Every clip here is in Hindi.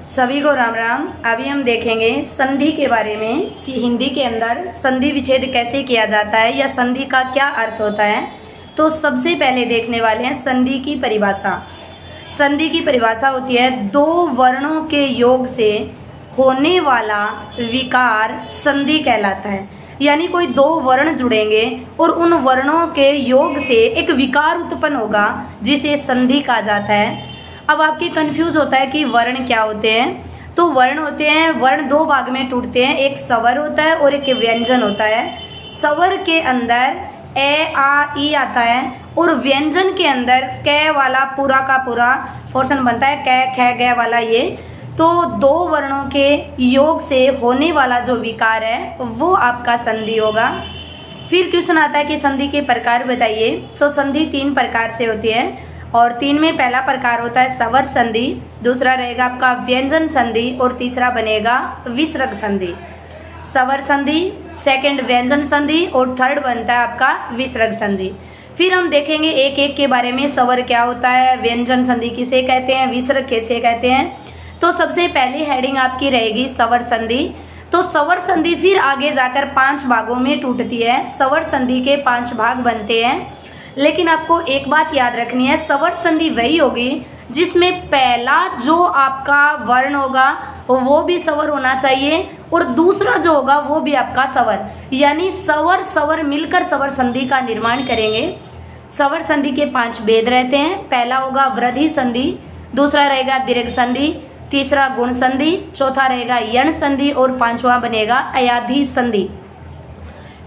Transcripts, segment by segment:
सभी को राम राम। अभी हम देखेंगे संधि के बारे में कि हिंदी के अंदर संधि विच्छेद कैसे किया जाता है या संधि का क्या अर्थ होता है। तो सबसे पहले देखने वाले हैं संधि की परिभाषा। संधि की परिभाषा होती है दो वर्णों के योग से होने वाला विकार संधि कहलाता है। यानी कोई दो वर्ण जुड़ेंगे और उन वर्णों के योग से एक विकार उत्पन्न होगा जिसे संधि कहा जाता है। अब आपके कंफ्यूज होता है कि वर्ण क्या होते हैं। तो वर्ण होते हैं, वर्ण दो भाग में टूटते हैं, एक स्वर होता है और एक व्यंजन होता है। स्वर के अंदर ए आ ई आता है और व्यंजन के अंदर कै वाला पूरा का पूरा पोर्शन बनता है, कै ख ग वाला। ये तो दो वर्णों के योग से होने वाला जो विकार है वो आपका संधि होगा। फिर क्वेश्चन आता है कि संधि के प्रकार बताइए। तो संधि तीन प्रकार से होती है और तीन में पहला प्रकार होता है स्वर संधि, दूसरा रहेगा आपका व्यंजन संधि और तीसरा बनेगा विसर्ग संधि। स्वर संधि, सेकंड व्यंजन संधि और थर्ड बनता है आपका विसर्ग संधि। फिर हम देखेंगे एक एक के बारे में। स्वर क्या होता है, व्यंजन संधि किसे कहते हैं, विसर्ग किसे कहते हैं। तो सबसे पहली हेडिंग आपकी रहेगी स्वर संधि। तो स्वर संधि फिर आगे जाकर 5 भागों में टूटती है। स्वर संधि के 5 भाग बनते हैं, लेकिन आपको एक बात याद रखनी है, स्वर संधि वही होगी जिसमें पहला जो आपका वर्ण होगा वो भी स्वर होना चाहिए और दूसरा जो होगा वो भी आपका स्वर, यानी स्वर स्वर मिलकर स्वर संधि का निर्माण करेंगे। स्वर संधि के 5 भेद रहते हैं। पहला होगा वृद्धि संधि, दूसरा रहेगा दीर्घ संधि, तीसरा गुण संधि, चौथा रहेगा यण संधि और पांचवा बनेगा अयाधि संधि।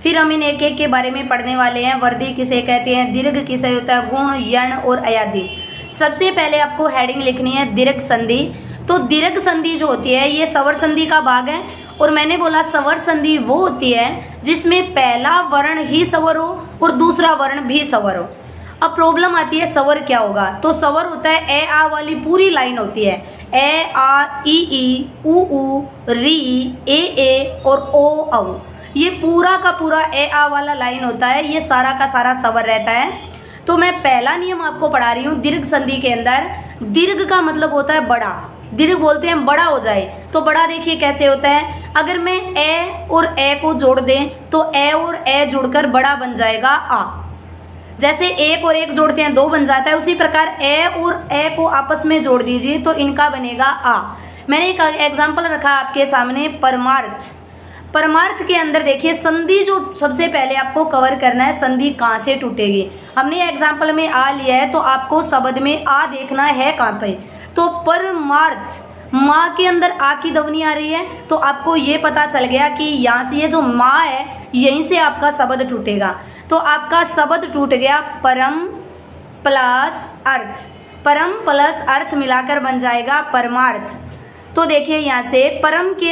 फिर हम इन एक एक के बारे में पढ़ने वाले हैं। वृद्धि किसे कहते हैं, दीर्घ किसे होता है, गुण, यण और अयाधि। सबसे पहले आपको हेडिंग लिखनी है दीर्घ संधि। तो दीर्घ संधि जो होती है ये स्वर संधि का भाग है और मैंने बोला स्वर संधि वो होती है जिसमें पहला वर्ण ही स्वर हो और दूसरा वर्ण भी स्वर हो। अब प्रॉब्लम आती है स्वर क्या होगा। तो स्वर होता है ए आ वाली पूरी लाइन होती है, ए आ ई उ री ए और ओ औ। ये पूरा का पूरा ए आ वाला लाइन होता है, ये सारा का सारा स्वर रहता है। तो मैं पहला नियम आपको पढ़ा रही हूँ दीर्घ संधि के अंदर। दीर्घ का मतलब होता है बड़ा, दीर्घ बोलते हैं बड़ा हो जाए। तो बड़ा देखिए कैसे होता है, अगर मैं ए और ए को जोड़ दें तो ए और ए जुड़कर बड़ा बन जाएगा आ। जैसे एक और एक जोड़ते हैं 2 बन जाता है, उसी प्रकार ए और ए को आपस में जोड़ दीजिए तो इनका बनेगा आ। मैंने एक एग्जाम्पल रखा आपके सामने परमार्थ। परमार्थ के अंदर देखिए संधि जो सबसे पहले आपको कवर करना है, संधि कहाँ से टूटेगी। हमने एग्जाम्पल में आ लिया है तो आपको शब्द में आ देखना है कहाँ पे। तो परमार्थ, माँ के अंदर आ की ध्वनि आ रही है तो आपको ये पता चल गया कि यहाँ से ये जो माँ है यहीं से आपका शब्द टूटेगा। तो आपका शब्द टूट गया परम प्लस अर्थ, परम प्लस अर्थ मिलाकर बन जाएगा परमार्थ। तो देखिए यहाँ से परम के